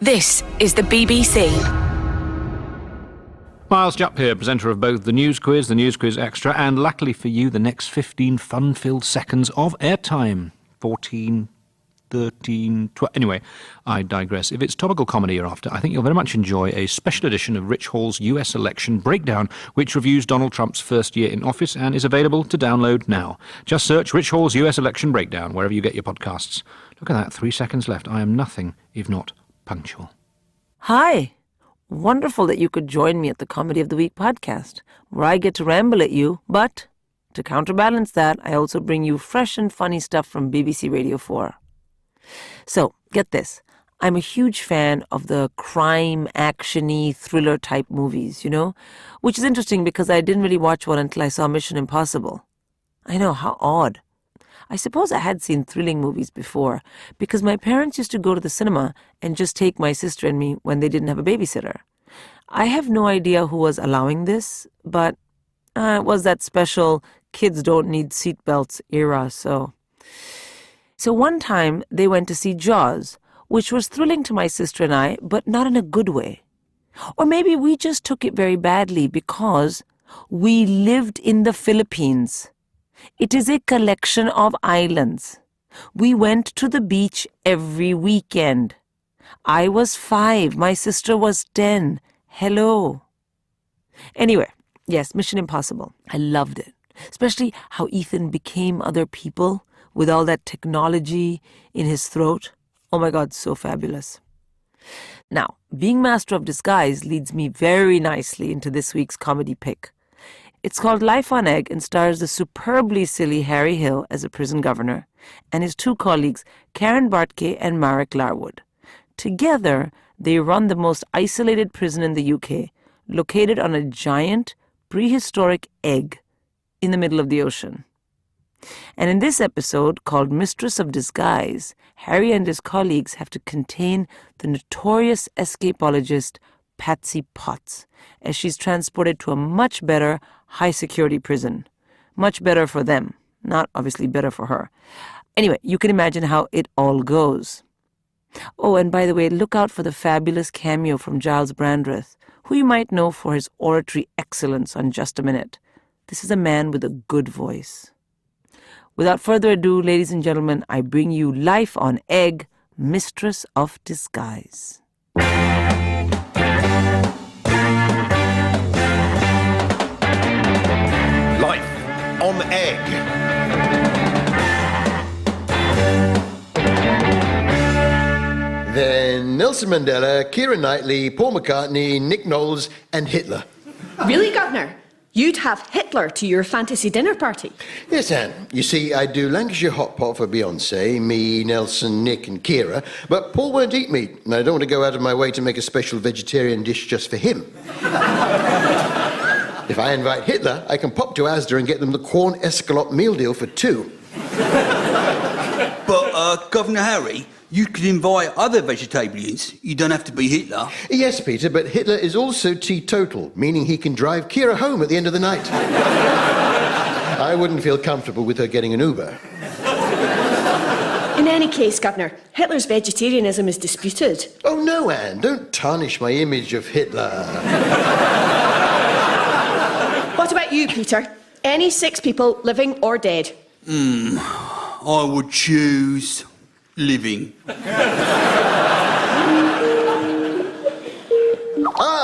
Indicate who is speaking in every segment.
Speaker 1: This is the BBC.
Speaker 2: Miles Jupp here, presenter of both the News Quiz Extra, and luckily for you, the next 15 fun-filled seconds of airtime. 14, 13, 12... Anyway, I digress. If it's topical comedy you're after, I think you'll very much enjoy a special edition of Rich Hall's US Election Breakdown, which reviews Donald Trump's first year in office and is available to download now. Just search Rich Hall's US Election Breakdown wherever you get your podcasts. Look at that, 3 seconds left. I am nothing if not punctual.
Speaker 3: Hi. Wonderful that you could join me at the Comedy of the Week podcast, where I get to ramble at you, but to counterbalance that, I also bring you fresh and funny stuff from BBC Radio 4. So, get this. I'm a huge fan of the crime, action-y, thriller-type movies, which is interesting because I didn't really watch one until I saw Mission Impossible. I know, how odd. I suppose I had seen thrilling movies before because my parents used to go to the cinema and just take my sister and me when they didn't have a babysitter. I have no idea who was allowing this, but it was that special kids don't need seatbelts era, so one time they went to see Jaws, which was thrilling to my sister and I, but not in a good way. Or maybe we just took it very badly because we lived in the Philippines. It is a collection of islands. We went to the beach every weekend. I was 5. My sister was 10. Hello. Anyway, yes, Mission Impossible. I loved it. Especially how Ethan became other people with all that technology in his throat. Oh my God, so fabulous. Now, being master of disguise leads me very nicely into this week's comedy pick. It's called Life on Egg and stars the superbly silly Harry Hill as a prison governor and his 2 colleagues, Karen Bartke and Marek Larwood. Together, they run the most isolated prison in the UK, located on a giant, prehistoric egg in the middle of the ocean. And in this episode, called Mistress of Disguise, Harry and his colleagues have to contain the notorious escapologist Patsy Potts as she's transported to a much better, high-security prison. Much better for them, not obviously better for her. Anyway, you can imagine how it all goes. Oh, and by the way, look out for the fabulous cameo from Giles Brandreth, who you might know for his oratory excellence on Just a Minute. This is a man with a good voice. Without further ado, ladies and gentlemen, I bring you Life on Egg, Mistress of Disguise.
Speaker 4: Life on Egg. Then Nelson Mandela, Keira Knightley, Paul McCartney, Nick Knowles and Hitler.
Speaker 5: Really, Governor? You'd have Hitler to your fantasy dinner party?
Speaker 4: Yes, Anne. You see, I do Lancashire hot pot for Beyonce, me, Nelson, Nick and Keira, but Paul won't eat meat, and I don't want to go out of my way to make a special vegetarian dish just for him. If I invite Hitler, I can pop to Asda and get them the corn escalope meal deal for 2.
Speaker 6: But, Governor Harry, you could invite other vegetarians. You don't have to be Hitler.
Speaker 4: Yes, Peter, but Hitler is also teetotal, meaning he can drive Keira home at the end of the night. I wouldn't feel comfortable with her getting an Uber.
Speaker 5: In any case, Governor, Hitler's vegetarianism is disputed.
Speaker 4: Oh, no, Anne, don't tarnish my image of Hitler.
Speaker 5: What about you, Peter? Any 6 people, living or dead?
Speaker 6: I would choose living.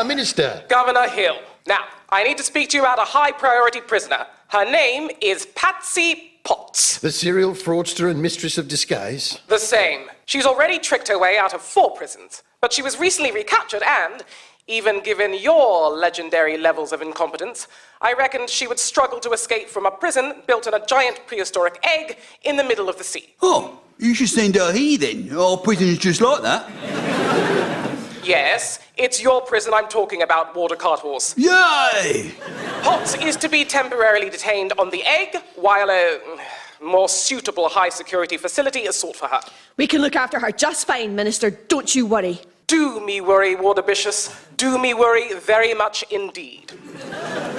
Speaker 4: Minister.
Speaker 7: Governor Hill. Now, I need to speak to you about a high-priority prisoner. Her name is Patsy Potts.
Speaker 4: The serial fraudster and mistress of disguise?
Speaker 7: The same. She's already tricked her way out of 4 prisons, but she was recently recaptured and, even given your legendary levels of incompetence, I reckoned she would struggle to escape from a prison built on a giant prehistoric egg in the middle of the sea.
Speaker 6: Oh, you should send her here then. Our prison's just like that.
Speaker 7: Yes, it's your prison I'm talking about, Warder Carthorse.
Speaker 6: Yay!
Speaker 7: Potts is to be temporarily detained on the egg while a more suitable high-security facility is sought for her.
Speaker 5: We can look after her just fine, Minister. Don't you worry.
Speaker 7: Do me worry, Warder Bishop. Do me worry very much indeed.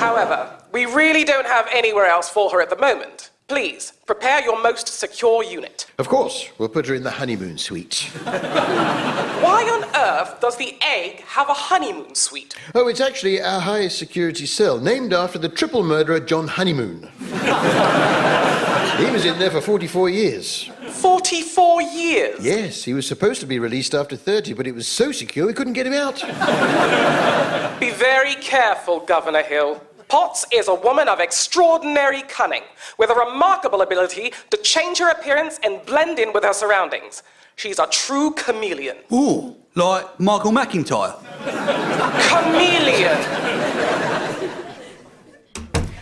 Speaker 7: However, we really don't have anywhere else for her at the moment. Please, prepare your most secure unit.
Speaker 4: Of course, we'll put her in the honeymoon suite.
Speaker 7: Why on earth does the egg have a honeymoon suite?
Speaker 4: Oh, it's actually our highest security cell, named after the triple murderer John Honeymoon. He was in there for 44 years.
Speaker 7: 44 years?
Speaker 4: Yes, he was supposed to be released after 30, but it was so secure we couldn't get him out.
Speaker 7: Be very careful, Governor Hill. Potts is a woman of extraordinary cunning, with a remarkable ability to change her appearance and blend in with her surroundings. She's a true chameleon.
Speaker 6: Ooh, like Michael McIntyre.
Speaker 7: Chameleon!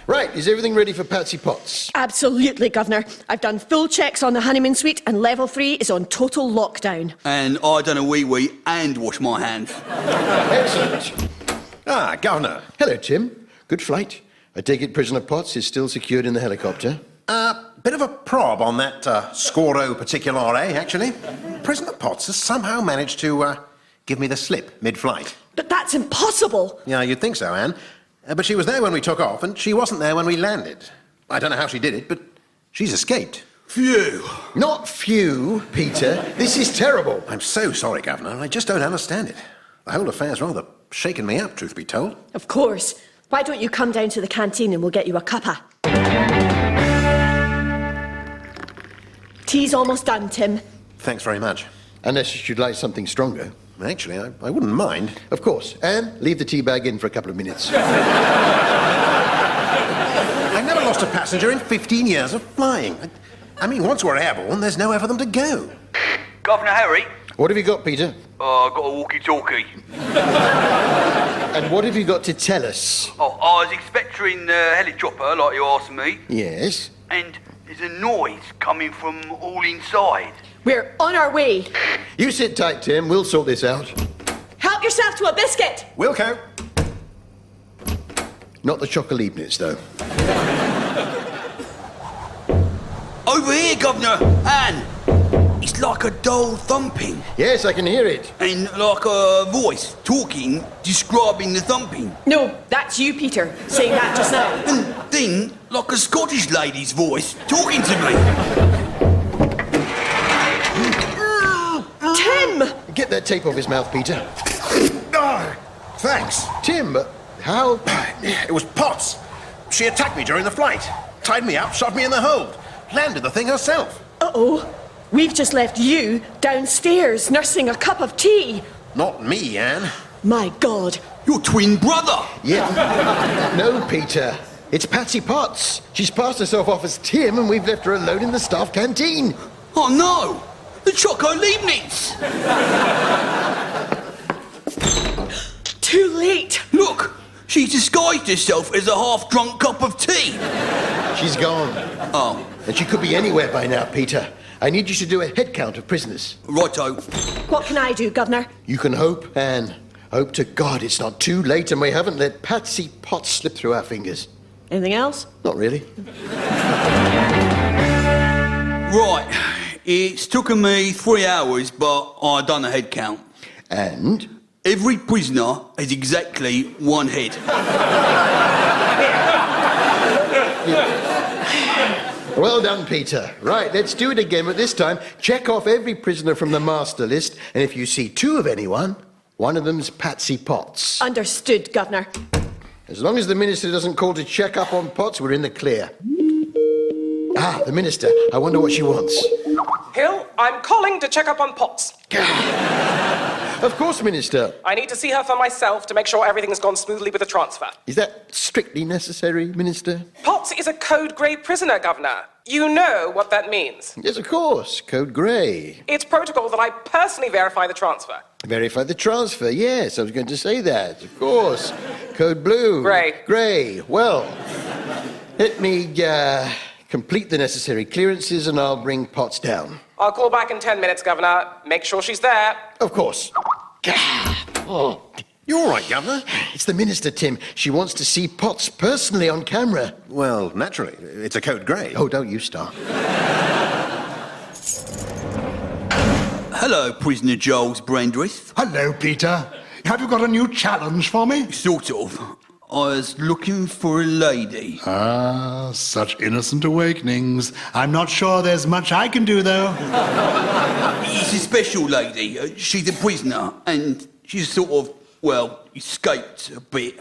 Speaker 4: Right, is everything ready for Patsy Potts?
Speaker 5: Absolutely, Governor. I've done full checks on the honeymoon suite and level 3 is on total lockdown.
Speaker 6: And I done a wee-wee and wash my hands.
Speaker 4: Excellent.
Speaker 8: Ah, Governor.
Speaker 4: Hello, Tim. Good flight. I take it prisoner Potts is still secured in the helicopter.
Speaker 8: Bit of a prob on that Scoro Particulare, actually. Prisoner Potts has somehow managed to give me the slip mid-flight.
Speaker 5: But that's impossible.
Speaker 8: Yeah, you'd think so, Anne. But she was there when we took off, and she wasn't there when we landed. I don't know how she did it, but she's escaped.
Speaker 6: Phew.
Speaker 4: Not few, Peter. This is terrible.
Speaker 8: I'm so sorry, Governor. I just don't understand it. The whole affair's rather shaken me up, truth be told.
Speaker 5: Of course. Why don't you come down to the canteen and we'll get you a cuppa? Tea's almost done, Tim.
Speaker 8: Thanks very much.
Speaker 4: Unless you'd like something stronger.
Speaker 8: Actually, I wouldn't mind.
Speaker 4: Of course. Anne, leave the tea bag in for a couple of minutes.
Speaker 8: I never lost a passenger in 15 years of flying. I mean, once we're airborne, there's nowhere for them to go.
Speaker 9: Governor Harry?
Speaker 4: What have you got, Peter?
Speaker 9: Oh, I've got a walkie-talkie.
Speaker 4: And what have you got to tell us?
Speaker 9: Oh, I was expecting a helicopter, like you asked me,
Speaker 4: Yes?
Speaker 9: and there's a noise coming from all inside.
Speaker 5: We're on our way.
Speaker 4: You sit tight, Tim. We'll sort this out.
Speaker 5: Help yourself to a biscuit.
Speaker 8: Wilco.
Speaker 4: Not the Chocolibnitz, though.
Speaker 6: Over here, Governor. Anne. It's like a dull thumping.
Speaker 4: Yes, I can hear it.
Speaker 6: And like a voice talking, describing the thumping.
Speaker 5: No, that's you, Peter, saying that just now.
Speaker 6: And then, like a Scottish lady's voice talking to me.
Speaker 5: Tim!
Speaker 4: Get that tape off his mouth, Peter.
Speaker 8: Oh, thanks.
Speaker 4: Tim, how...
Speaker 8: It was Potts. She attacked me during the flight. Tied me up, shoved me in the hold. Landed the thing herself.
Speaker 5: Uh-oh. We've just left you downstairs nursing a cup of tea.
Speaker 8: Not me, Anne.
Speaker 5: My God.
Speaker 6: Your twin brother.
Speaker 4: Yeah. No, Peter. It's Patsy Potts. She's passed herself off as Tim, and we've left her alone in the staff canteen.
Speaker 6: Oh no! The Choco Leibniz!
Speaker 5: Too late.
Speaker 6: Look! She's disguised herself as a half-drunk cup of tea!
Speaker 4: She's gone.
Speaker 6: Oh,
Speaker 4: And she could be anywhere by now, Peter. I need you to do a head count of prisoners.
Speaker 6: righto.
Speaker 5: What can I do, Governor?
Speaker 4: You can hope, Anne. Hope to God it's not too late and we haven't let Patsy Potts slip through our fingers.
Speaker 5: Anything else?
Speaker 4: Not really.
Speaker 6: Right. It's taken me 3 hours, but I done a head count.
Speaker 4: And?
Speaker 6: Every prisoner has exactly one head.
Speaker 4: Well done, Peter. Right, let's do it again, but this time check off every prisoner from the master list, and if you see two of anyone, one of them's Patsy Potts.
Speaker 5: Understood, Governor.
Speaker 4: As long as the minister doesn't call to check up on Potts, we're in the clear. Ah, the minister. I wonder what she wants.
Speaker 7: Hill, I'm calling to check up on Potts.
Speaker 4: Of course, Minister.
Speaker 7: I need to see her for myself to make sure everything's gone smoothly with the transfer.
Speaker 4: Is that strictly necessary, Minister?
Speaker 7: Potts is a Code Grey prisoner, Governor. You know what that means.
Speaker 4: Yes, of course. Code Grey.
Speaker 7: It's protocol that I personally verify the transfer.
Speaker 4: Verify the transfer. Yes, I was going to say that. Of course. Code Blue.
Speaker 7: Grey.
Speaker 4: Grey. Well, let me complete the necessary clearances and I'll bring Potts down.
Speaker 7: I'll call back in 10 minutes, Governor. Make sure she's there.
Speaker 4: Of course. Oh,
Speaker 8: You all right, Governor?
Speaker 4: it's the Minister, Tim. She wants to see Potts personally on camera.
Speaker 8: Well, naturally. It's a Code Grey.
Speaker 4: Oh, don't you start.
Speaker 6: Hello, prisoner Giles Brandreth.
Speaker 10: Hello, Peter. Have you got a new challenge for me?
Speaker 6: Sort of. I was looking for a lady.
Speaker 10: Ah, such innocent awakenings. I'm not sure there's much I can do, though.
Speaker 6: It's a special lady. She's a prisoner, and she's sort of, well, escaped a bit.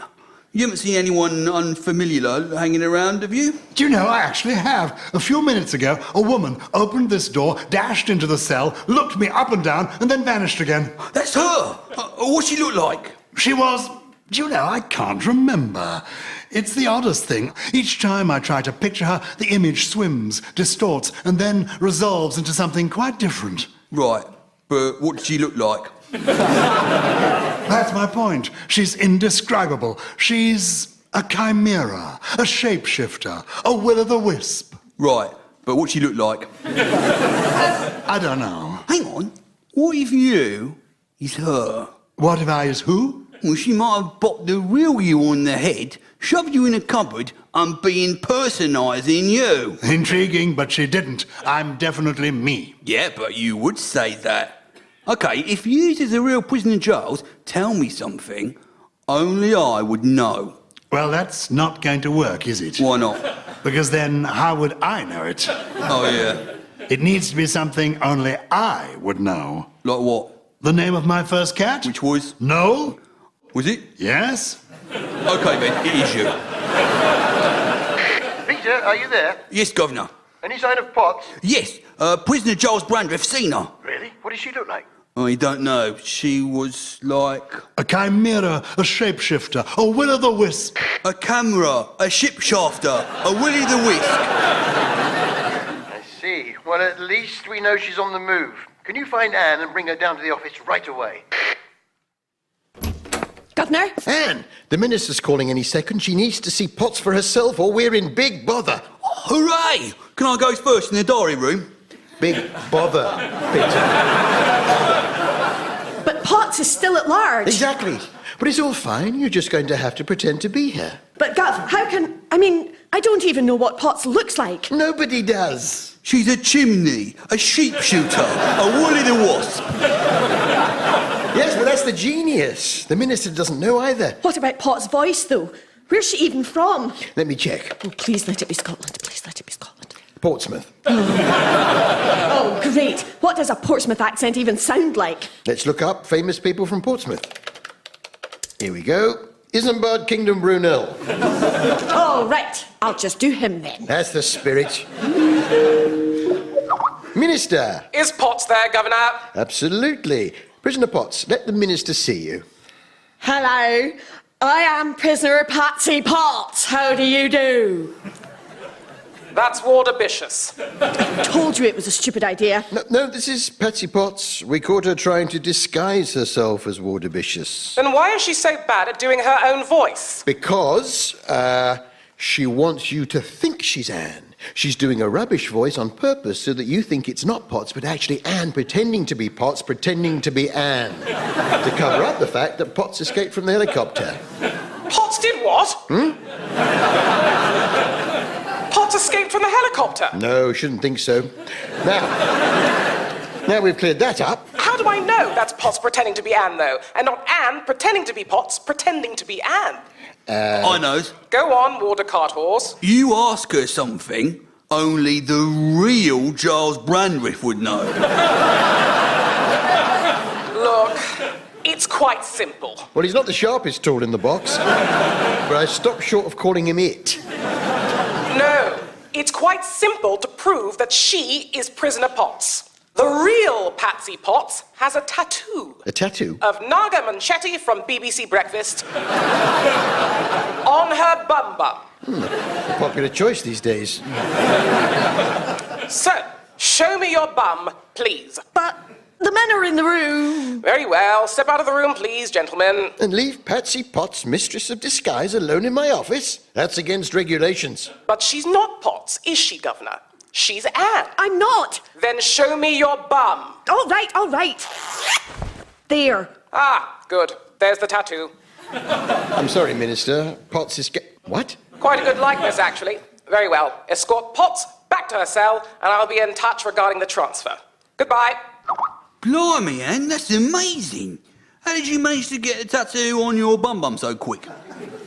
Speaker 6: You haven't seen anyone unfamiliar hanging around, have you?
Speaker 10: Do you know, I actually have. A few minutes ago, a woman opened this door, dashed into the cell, looked me up and down, and then vanished again.
Speaker 6: That's her! What's she look like?
Speaker 10: She was... Do you know, I can't remember. It's the oddest thing. Each time I try to picture her, the image swims, distorts, and then resolves into something quite different.
Speaker 6: Right, but what did she look like?
Speaker 10: That's my point. She's indescribable. She's a chimera, a shapeshifter, a will-o'-the-wisp.
Speaker 6: Right, but what she look like?
Speaker 10: I don't know.
Speaker 6: Hang on. What if you is her?
Speaker 10: What if I is who?
Speaker 6: Well, she might have bopped the real you on the head, shoved you in a cupboard, and been personalising you.
Speaker 10: Intriguing, but she didn't. I'm definitely me.
Speaker 6: Yeah, but you would say that. OK, if you is a real prisoner Giles, tell me something. Only I would know.
Speaker 10: Well, that's not going to work, is it?
Speaker 6: Why not?
Speaker 10: Because then how would I know it?
Speaker 6: Oh, yeah.
Speaker 10: It needs to be something only I would know.
Speaker 6: Like what?
Speaker 10: The name of my first cat?
Speaker 6: Which was?
Speaker 10: Noel.
Speaker 6: Was it?
Speaker 10: Yes.
Speaker 6: OK, then, it is you.
Speaker 11: Peter, are you there?
Speaker 6: Yes, Governor.
Speaker 11: Any sign of Potts?
Speaker 6: Yes, prisoner Giles Brandreth, seen her.
Speaker 11: Really? What does she look like?
Speaker 6: I don't know. She was like...
Speaker 10: A chimera, a shapeshifter, a will-o'-the-wisp.
Speaker 6: A camera, a ship shafter, a Willy-the-Wisp.
Speaker 11: I see. Well, at least we know she's on the move. Can you find Anne and bring her down to the office right away?
Speaker 5: Governor?
Speaker 4: Anne, the minister's calling any second. She needs to see Potts for herself or we're in big bother.
Speaker 6: Oh, hooray! Can I go first in the diary room?
Speaker 4: Big bother, Peter.
Speaker 5: But Potts is still at large.
Speaker 4: Exactly. But it's all fine. You're just going to have to pretend to be here.
Speaker 5: But, Gov, how can... I mean, I don't even know what Potts looks like.
Speaker 4: Nobody does.
Speaker 6: She's a chimney, a sheep shooter, a Willy-the-Wasp.
Speaker 4: Yes, but that's the genius. The minister doesn't know either.
Speaker 5: What about Potts' voice, though? Where's she even from?
Speaker 4: Let me check.
Speaker 5: Oh, please let it be Scotland. Please let it be Scotland.
Speaker 4: Portsmouth.
Speaker 5: Oh, great. What does a Portsmouth accent even sound like?
Speaker 4: Let's look up famous people from Portsmouth. Here we go. Isambard Kingdom Brunel.
Speaker 5: Oh, right. I'll just do him then.
Speaker 4: That's the spirit. Minister.
Speaker 7: Is Potts there, Governor?
Speaker 4: Absolutely. Prisoner Potts, let the minister see you.
Speaker 5: Hello. I am prisoner Patsy Potts. How do you do?
Speaker 7: That's Warder Bishop.
Speaker 5: Told you it was a stupid idea.
Speaker 4: No, this is Patsy Potts. We caught her trying to disguise herself as Warder Bishop.
Speaker 7: Then why is she so bad at doing her own voice?
Speaker 4: Because, she wants you to think she's Anne. She's doing a rubbish voice on purpose so that you think it's not Potts, but actually Anne pretending to be Potts, pretending to be Anne. To cover up the fact that Potts escaped from the helicopter.
Speaker 7: Potts did what? Potts escaped from the helicopter?
Speaker 4: No, shouldn't think so. Now we've cleared that up.
Speaker 7: How do I know that's Potts pretending to be Anne, though, and not Anne pretending to be Potts, pretending to be Anne?
Speaker 6: I know.
Speaker 7: Go on, Warder Carthorse.
Speaker 6: You ask her something, only the real Giles Brandreth would know.
Speaker 7: Look, it's quite simple.
Speaker 4: Well, he's not the sharpest tool in the box, but I stopped short of calling him it.
Speaker 7: No, it's quite simple to prove that she is prisoner Potts. The real Patsy Potts has a tattoo.
Speaker 4: A tattoo?
Speaker 7: Of Naga Manchetti from BBC Breakfast on her bum bum.
Speaker 4: A popular choice these days.
Speaker 7: So, show me your bum, please.
Speaker 5: But the men are in the room.
Speaker 7: Very well. Step out of the room, please, gentlemen.
Speaker 4: And leave Patsy Potts, Mistress of Disguise, alone in my office? That's against regulations.
Speaker 7: But she's not Potts, is she, Governor? She's Anne.
Speaker 5: I'm not.
Speaker 7: Then show me your bum.
Speaker 5: All right. There.
Speaker 7: Ah, good. There's the tattoo.
Speaker 4: I'm sorry, Minister. Potts is... What?
Speaker 7: Quite a good likeness, actually. Very well. Escort Potts back to her cell, and I'll be in touch regarding the transfer. Goodbye.
Speaker 6: Blimey, Anne, that's amazing. How did you manage to get a tattoo on your bum bum so quick?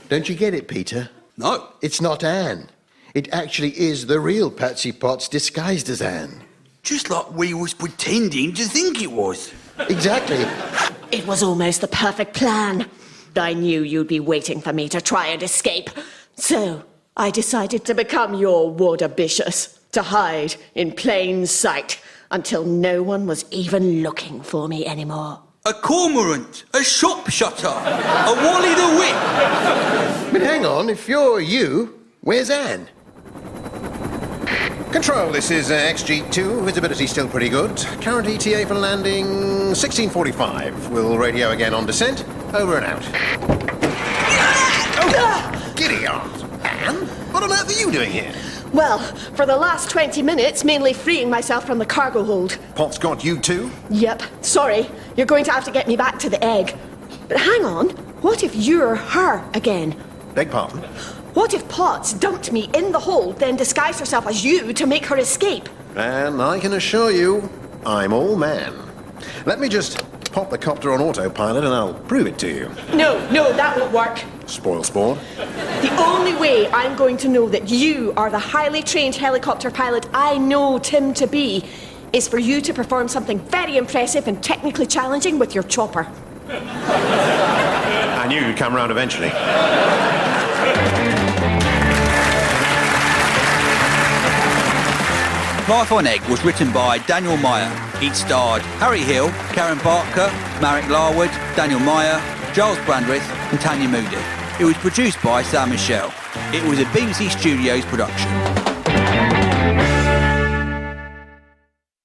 Speaker 4: Don't you get it, Peter?
Speaker 6: No.
Speaker 4: It's not Anne. It actually is the real Patsy Potts disguised as Anne.
Speaker 6: Just like we was pretending to think it was.
Speaker 4: Exactly.
Speaker 5: It was almost the perfect plan. I knew you'd be waiting for me to try and escape. So I decided to become your warder-bishus, to hide in plain sight until no one was even looking for me anymore.
Speaker 6: A cormorant, a shop shutter, a Wally the Whip.
Speaker 4: But hang on, if you're you, where's Anne?
Speaker 8: Control, this is XG2. Visibility still pretty good. Current ETA for landing 16:45. We'll radio again on descent. Over and out. Oh, giddy aunt. Anne, what on earth are you doing here?
Speaker 5: Well, for the last 20 minutes, mainly freeing myself from the cargo hold.
Speaker 8: Potts got you too?
Speaker 5: Yep, sorry. You're going to have to get me back to the egg. But hang on, what if you're her again?
Speaker 8: Beg pardon?
Speaker 5: What if Potts dumped me in the hold, then disguised herself as you to make her escape?
Speaker 8: And I can assure you, I'm all man. Let me just pop the copter on autopilot and I'll prove it to you.
Speaker 5: No, that won't work.
Speaker 8: Spoil sport.
Speaker 5: The only way I'm going to know that you are the highly trained helicopter pilot I know Tim to be is for you to perform something very impressive and technically challenging with your chopper.
Speaker 8: I knew you'd come round eventually.
Speaker 6: Life on Egg was written by Daniel Meyer. It starred Harry Hill, Karen Barker, Marek Larwood, Daniel Meyer, Giles Brandreth and Tanya Moody. It was produced by Sam Michelle. It was a BBC Studios production.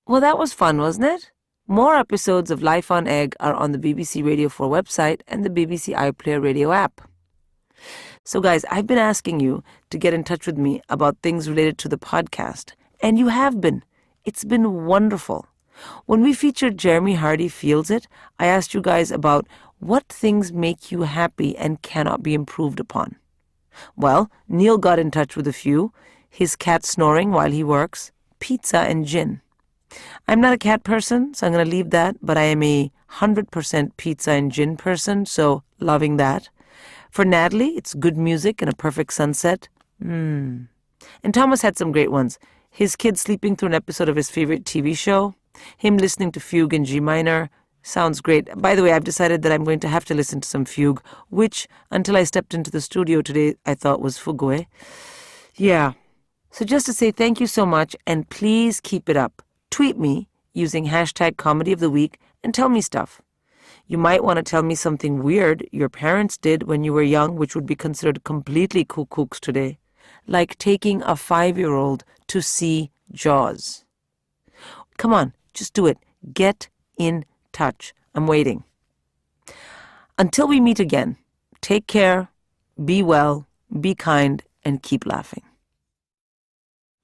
Speaker 3: Well, that was fun, wasn't it? More episodes of Life on Egg are on the BBC Radio 4 website and the BBC iPlayer radio app. So guys, I've been asking you to get in touch with me about things related to the podcast. And you have been. It's been wonderful. When we featured Jeremy Hardy Feels It, I asked you guys about what things make you happy and cannot be improved upon. Well, Neil got in touch with a few. His cat snoring while he works, pizza and gin. I'm not a cat person, so I'm going to leave that, but I am a 100% pizza and gin person, so loving that. For Natalie, it's good music and a perfect sunset. And Thomas had some great ones. His kid sleeping through an episode of his favorite TV show, him listening to Fugue in G minor. Sounds great. By the way, I've decided that I'm going to have to listen to some Fugue, which, until I stepped into the studio today, I thought was Fugue. Yeah. So just to say thank you so much, and please keep it up. Tweet me using hashtag Comedy of the Week and tell me stuff. You might want to tell me something weird your parents did when you were young, which would be considered completely cuckooks today. Like taking a 5-year-old to see Jaws. Come on, just do it. Get in touch. I'm waiting. Until we meet again, take care, be well, be kind, and keep laughing.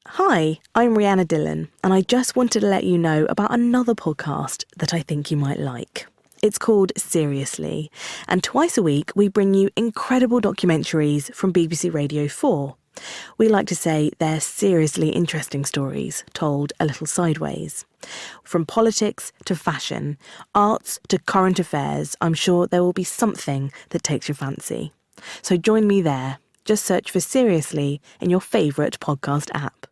Speaker 12: Hi, I'm Rhianna Dillon, and I just wanted to let you know about another podcast that I think you might like. It's called Seriously, and twice a week we bring you incredible documentaries from BBC Radio 4. We like to say they're seriously interesting stories, told a little sideways. From politics to fashion, arts to current affairs, I'm sure there will be something that takes your fancy. So join me there. Just search for Seriously in your favourite podcast app.